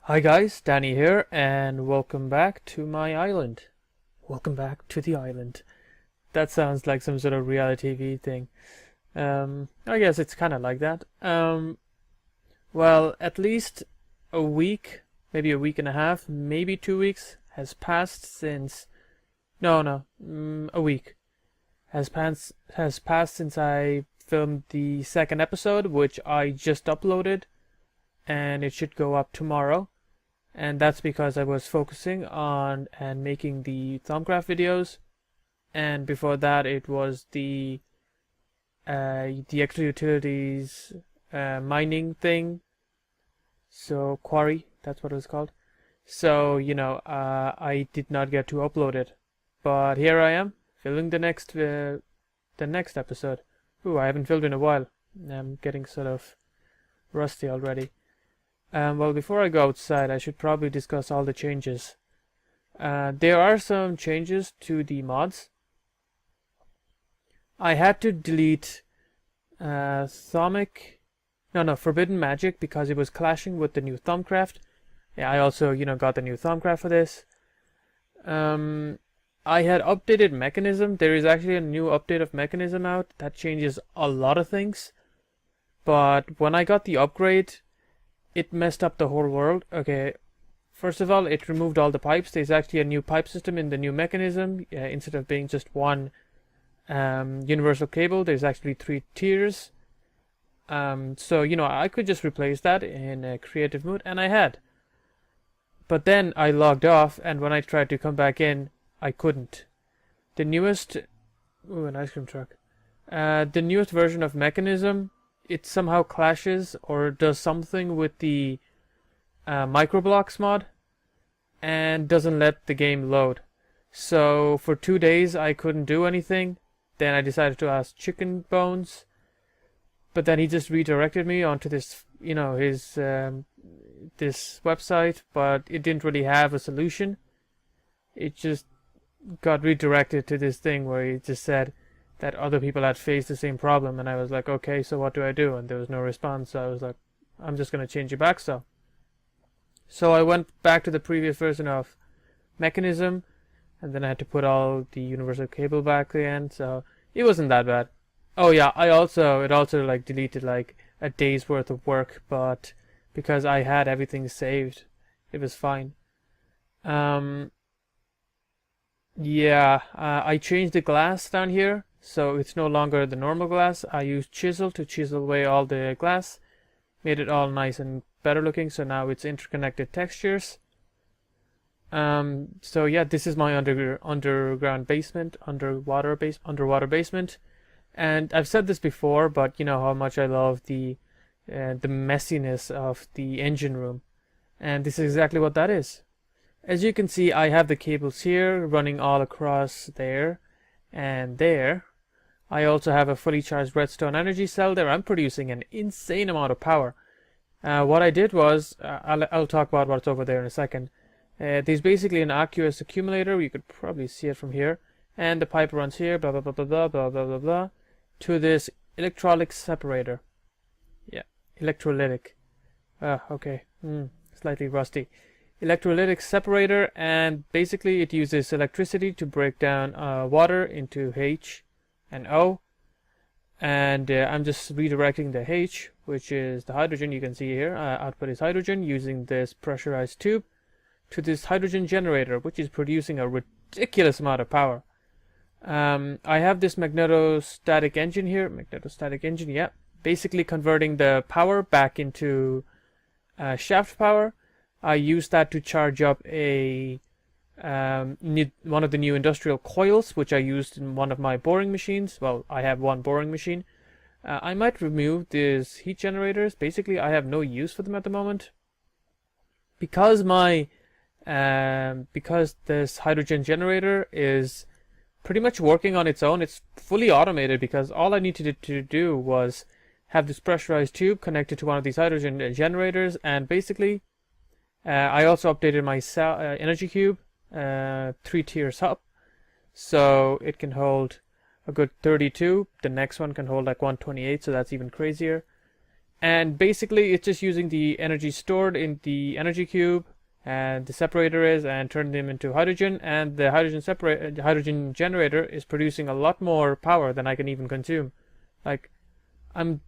Hi guys, Danny here, and welcome back to my island. Welcome back to the island. That sounds like some sort of reality TV thing. I guess it's kind of like that. Well, at least a week, maybe a week and a half, maybe 2 weeks has passed since. A week has passed since I filmed the second episode, which I just uploaded, and it should go up tomorrow. And that's because I was focusing on and making the Thaumcraft videos, and before that it was the extra utilities mining thing. So quarry, that's what it was called. So I did not get to upload it, but here I am filming the next episode. Ooh, I haven't filmed in a while. I'm getting sort of rusty already. Well, before I go outside, I should probably discuss all the changes. There are some changes to the mods. I had to delete Forbidden Magic because it was clashing with the new Thaumcraft. Yeah, I also, got the new Thaumcraft for this. I had updated Mechanism. There is actually a new update of Mechanism out that changes a lot of things. But when I got the upgrade, it messed up the whole world. Okay, first of all, it removed all the pipes. There's actually a new pipe system in the new Mechanism. Instead of being just one universal cable, there's actually 3 tiers. So I could just replace that in a creative mode, and I had. But then I logged off, and when I tried to come back in, I couldn't. The newest, an ice cream truck. The newest version of Mechanism, it somehow clashes or does something with the microblocks mod and doesn't let the game load. So for 2 days I couldn't do anything. Then I decided to ask Chicken Bones, but then he just redirected me onto this, this website, but it didn't really have a solution. It just got redirected to this thing where he just said that other people had faced the same problem, and I was like, okay, so what do I do? And there was no response, so I was like, I'm just going to change it back. So I went back to the previous version of Mechanism, and then I had to put all the universal cable back again, so it wasn't that bad. Oh yeah, it also like deleted like a day's worth of work, but because I had everything saved, it was fine. I changed the glass down here, so it's no longer the normal glass. I used chisel to chisel away all the glass, made it all nice and better looking, so now it's interconnected textures. This is my underground basement, underwater basement. And I've said this before, but you know how much I love the messiness of the engine room, and this is exactly what that is. As you can see, I have the cables here running all across there and there. I also have a fully charged redstone energy cell there. I'm producing an insane amount of power. What I did was, I'll talk about what's over there in a second. There's basically an aqueous accumulator. You could probably see it from here. And the pipe runs here, blah, blah, blah, blah, blah, blah, blah, blah, blah, to this electrolytic separator. Yeah, electrolytic. Okay, slightly rusty. Electrolytic separator, and basically it uses electricity to break down water into H and O, and I'm just redirecting the H, which is the hydrogen. You can see here output is hydrogen, using this pressurized tube to this hydrogen generator, which is producing a ridiculous amount of power. I have this magnetostatic engine here, basically converting the power back into shaft power. I used that to charge up one of the new industrial coils, which I used in one of my boring machines. Well, I have one boring machine. I might remove these heat generators. Basically, I have no use for them at the moment, because because this hydrogen generator is pretty much working on its own. It's fully automated, because all I needed to do was have this pressurized tube connected to one of these hydrogen generators, and basically I also updated my energy cube 3 tiers up, so it can hold a good 32. The next one can hold like 128, so that's even crazier. And basically it's just using the energy stored in the energy cube and the separator is, and turn them into hydrogen, and the hydrogen generator is producing a lot more power than I can even consume. Like I'm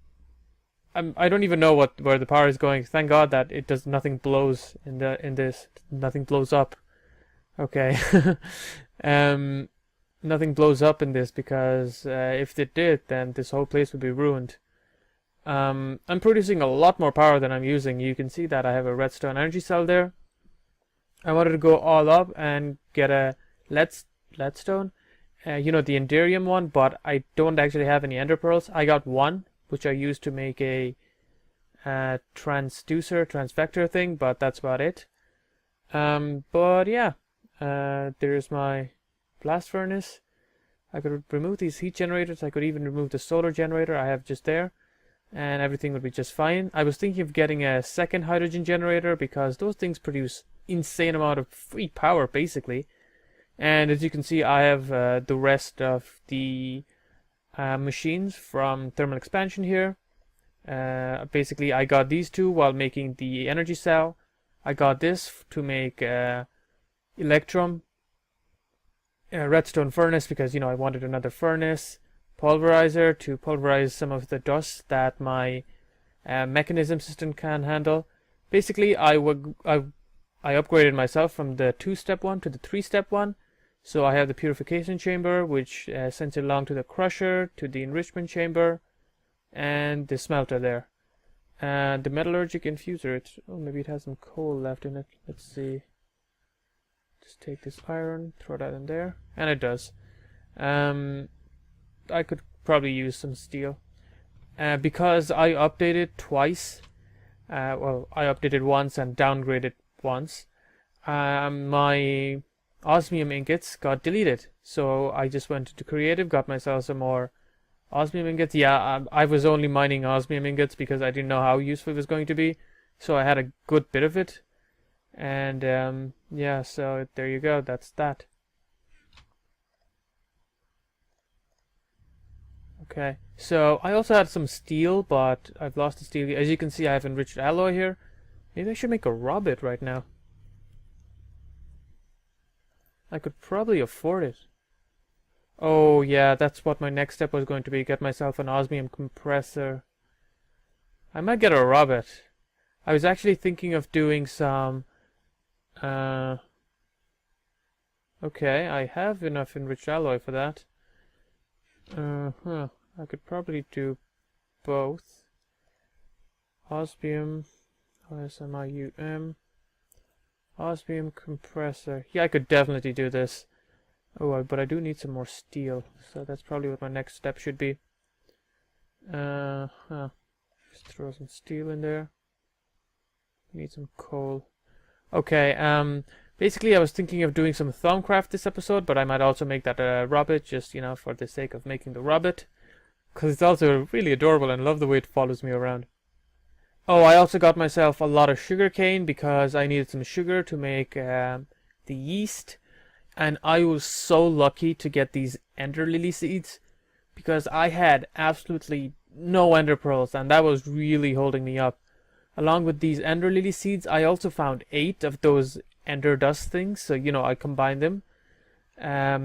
I don't even know where the power is going. Thank God that it does nothing blows in this. Nothing blows up. Okay. Nothing blows up in this, because if it did, then this whole place would be ruined. I'm producing a lot more power than I'm using. You can see that I have a redstone energy cell there. I wanted to go all up and get a leadstone, you know, the Enderium one, but I don't actually have any ender pearls. I got one, which I used to make a transvector thing, but that's about it. But yeah, there's my blast furnace. I could remove these heat generators. I could even remove the solar generator I have just there, and everything would be just fine. I was thinking of getting a second hydrogen generator, because those things produce insane amount of free power basically. And as you can see, I have the rest of the machines from thermal expansion here. Basically I got these two while making the energy cell. I got this to make electrum redstone furnace, because you know I wanted another furnace. Pulverizer to pulverize some of the dust that my mechanism system can handle. Basically I upgraded myself from the 2-step one to the 3-step one. So I have the purification chamber, which sends it along to the crusher, to the enrichment chamber, and the smelter there. And the metallurgic infuser, maybe it has some coal left in it. Let's see. Just take this iron, throw that in there, and it does. I could probably use some steel. Because I updated twice, well, I updated once and downgraded once, my osmium ingots got deleted. So I just went into creative, got myself some more osmium ingots. Yeah, I was only mining osmium ingots because I didn't know how useful it was going to be. So I had a good bit of it. And yeah, so there you go, that's that. Okay, so I also had some steel, but I've lost the steel. As you can see, I have enriched alloy here. Maybe I should make a robot right now. I could probably afford it. Oh yeah, that's what my next step was going to be. Get myself an osmium compressor. I might get a robot. I was actually thinking of doing some... Okay, I have enough enriched alloy for that. I could probably do both. Osmium, OSMIUM, osmium compressor. Yeah, I could definitely do this. Oh, but I do need some more steel, so that's probably what my next step should be. Just throw some steel in there. Need some coal. Okay, basically I was thinking of doing some Thaumcraft this episode, but I might also make that a robot, just, you know, for the sake of making the robot. Because it's also really adorable and I love the way it follows me around. Oh, I also got myself a lot of sugar cane because I needed some sugar to make the yeast. And I was so lucky to get these ender lily seeds, because I had absolutely no ender pearls, and that was really holding me up. Along with these ender lily seeds, I also found 8 of those ender dust things, so you know, I combined them. At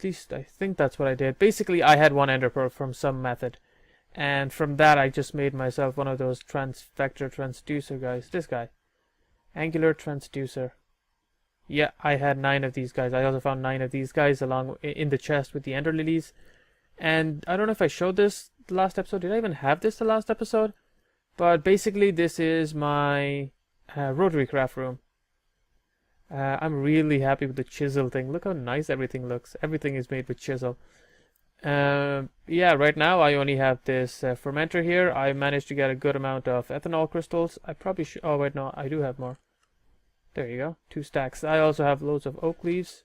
least I think that's what I did. Basically, I had 1 ender pearl from some method, and from that I just made myself one of those transvector transducer guys. This guy, angular transducer. Yeah, I had 9 of these guys. I also found 9 of these guys along in the chest with the ender lilies. And I don't know if I showed this the last episode. Did I even have this the last episode? But basically, this is my rotary craft room. I'm really happy with the chisel thing. Look how nice everything looks. Everything is made with chisel. Yeah, right now I only have this fermenter here. I managed to get a good amount of ethanol crystals. I probably should... Oh, wait, no, I do have more. There you go, 2 stacks. I also have loads of oak leaves.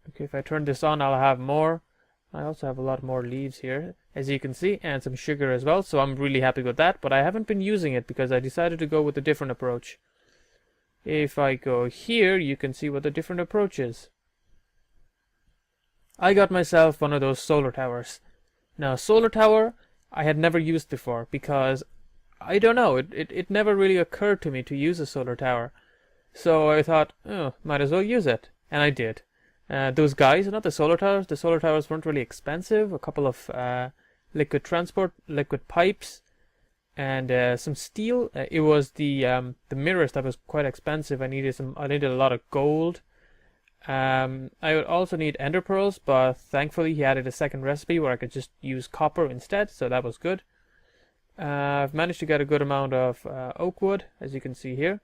Okay, if I turn this on, I'll have more. I also have a lot more leaves here, as you can see, and some sugar as well, so I'm really happy with that, but I haven't been using it because I decided to go with a different approach. If I go here, you can see what the different approach is. I got myself one of those solar towers. Now, solar tower, I had never used before because I don't know, it never really occurred to me to use a solar tower. So I thought, oh, might as well use it. And I did. Those guys, not the solar towers weren't really expensive. A couple of liquid pipes, and some steel. It was the mirrors that was quite expensive. I needed a lot of gold. I would also need ender pearls, but thankfully he added a second recipe where I could just use copper instead, so that was good. I've managed to get a good amount of oak wood, as you can see here.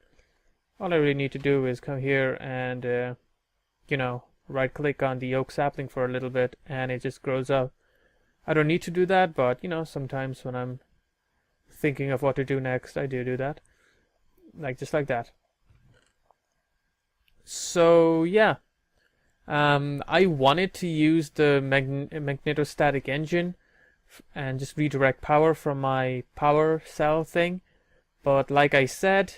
All I really need to do is come here and, right click on the oak sapling for a little bit and it just grows up. I don't need to do that, but, sometimes when I'm thinking of what to do next, I do that. Just like that. So, yeah. I wanted to use the magnetostatic engine and just redirect power from my power cell thing. But like I said,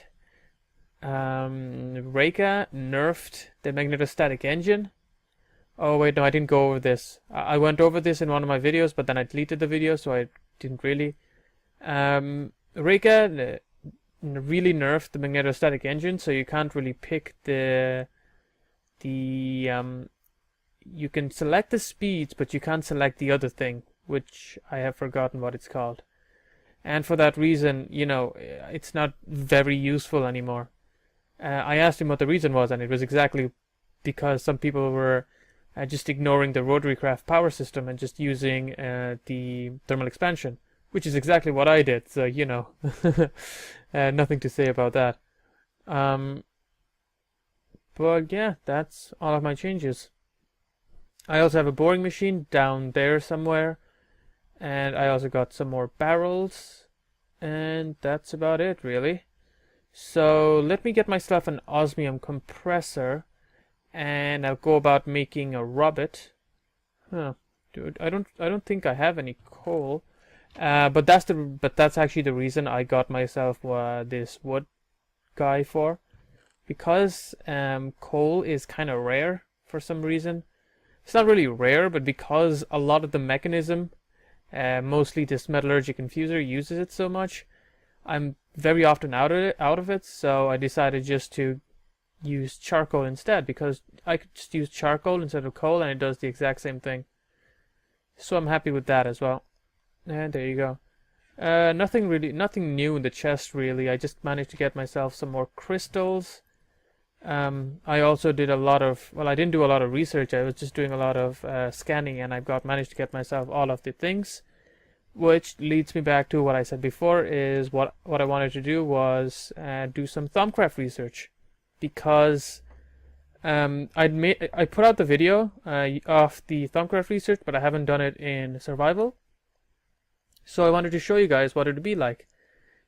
Reika nerfed the magnetostatic engine. Oh wait, no, I didn't go over this. I went over this in one of my videos, but then I deleted the video, so I didn't really. Reika really nerfed the magnetostatic engine, so you can't really pick you can select the speeds, but you can't select the other thing, which I have forgotten what it's called. And for that reason, it's not very useful anymore. I asked him what the reason was, and it was exactly because some people were just ignoring the rotary craft power system and just using the thermal expansion, which is exactly what I did. So, nothing to say about that. But yeah, that's all of my changes. I also have a boring machine down there somewhere, and I also got some more barrels, and that's about it, really. So let me get myself an osmium compressor, and I'll go about making a robot. Dude, I don't think I have any coal. But that's actually the reason I got myself this wood guy for, because coal is kind of rare for some reason. It's not really rare, but because a lot of the mechanism, mostly this metallurgic infuser, uses it so much, I'm very often out of it. So I decided just to use charcoal instead, because I could just use charcoal instead of coal, and it does the exact same thing. So I'm happy with that as well. And there you go. Nothing new in the chest really. I just managed to get myself some more crystals. I also did I didn't do a lot of research. I was just doing a lot of scanning, and managed to get myself all of the things, which leads me back to what I said before. Is what I wanted to do was do some Thaumcraft research, because I put out the video of the Thaumcraft research, but I haven't done it in survival. So I wanted to show you guys what it would be like.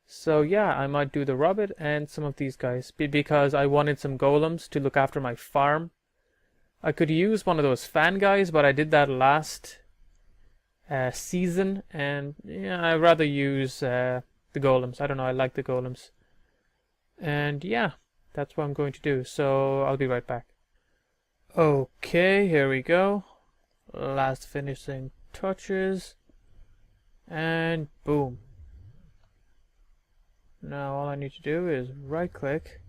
So yeah, I might do the robot and some of these guys, because I wanted some golems to look after my farm. I could use one of those fan guys, but I did that last season, and yeah, I'd rather use the golems. I don't know, I like the golems. And yeah, that's what I'm going to do, so I'll be right back. Okay, here we go. Last finishing touches. And boom. Now all I need to do is right click.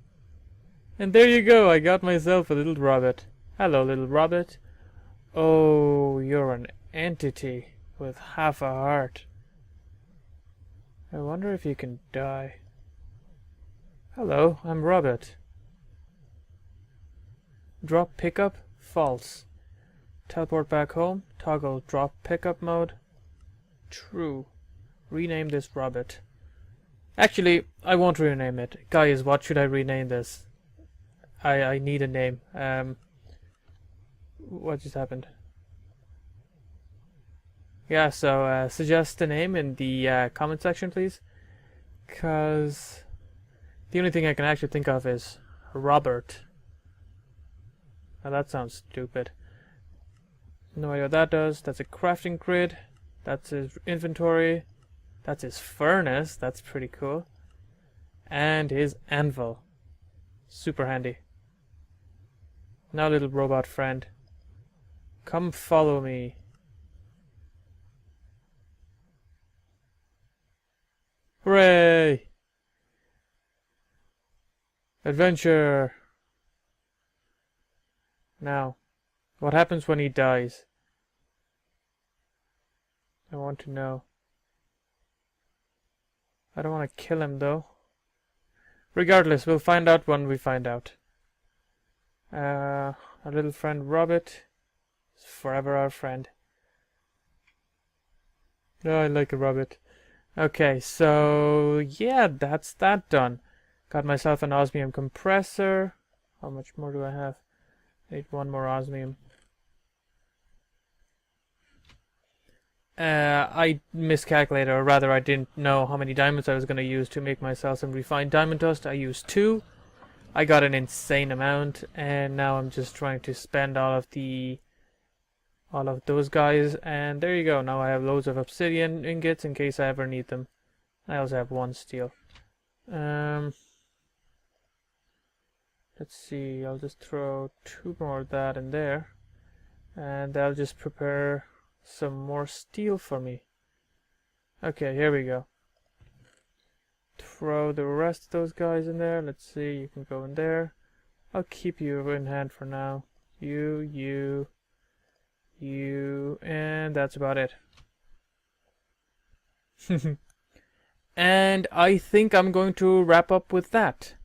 And there you go, I got myself a little robot. Hello, little robot. Oh, you're an entity with half a heart. I wonder if you can die. Hello, I'm Robert. Drop pickup? False. Teleport back home? Toggle drop pickup mode? True. Rename this Robert. Actually, I won't rename it. Guys, what should I rename this? I need a name. What just happened? Yeah, so suggest a name in the comment section, please. Because the only thing I can actually think of is Robert. Now that sounds stupid. No idea what that does. That's a crafting grid. That's his inventory. That's his furnace. That's pretty cool. And his anvil. Super handy. Now, little robot friend, come follow me. Hooray! Adventure! Now, what happens when he dies? I want to know. I don't want to kill him though. Regardless, we'll find out when we find out. Our little friend Robert is forever our friend. Oh, I like a Robert. Okay, so yeah, that's that done. Got myself an osmium compressor. How much more do I have? I need one more osmium. I miscalculated, or rather I didn't know how many diamonds I was going to use to make myself some refined diamond dust. I used 2. I got an insane amount, and now I'm just trying to spend all of those guys, and there you go. Now I have loads of obsidian ingots in case I ever need them. I also have 1 steel. Let's see, I'll just throw 2 more of that in there, and I'll just prepare some more steel for me. Okay, here we go. Throw the rest of those guys in there. Let's see, you can go in there. I'll keep you in hand for now. You, and that's about it. And I think I'm going to wrap up with that.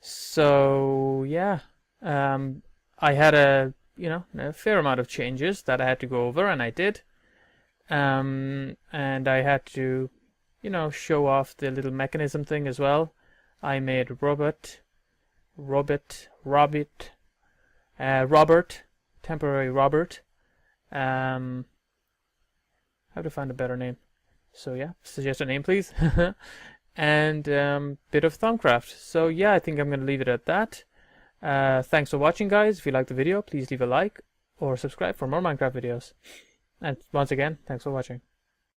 So yeah, I had a fair amount of changes that I had to go over, and I did. And I had to, show off the little mechanism thing as well. I made Robert, temporary Robert. How to find a better name. So yeah, suggest a name, please. And bit of Thaumcraft. So yeah, I think I'm going to leave it at that. Thanks for watching, guys. If you liked the video, please leave a like or subscribe for more Minecraft videos. And once again, thanks for watching.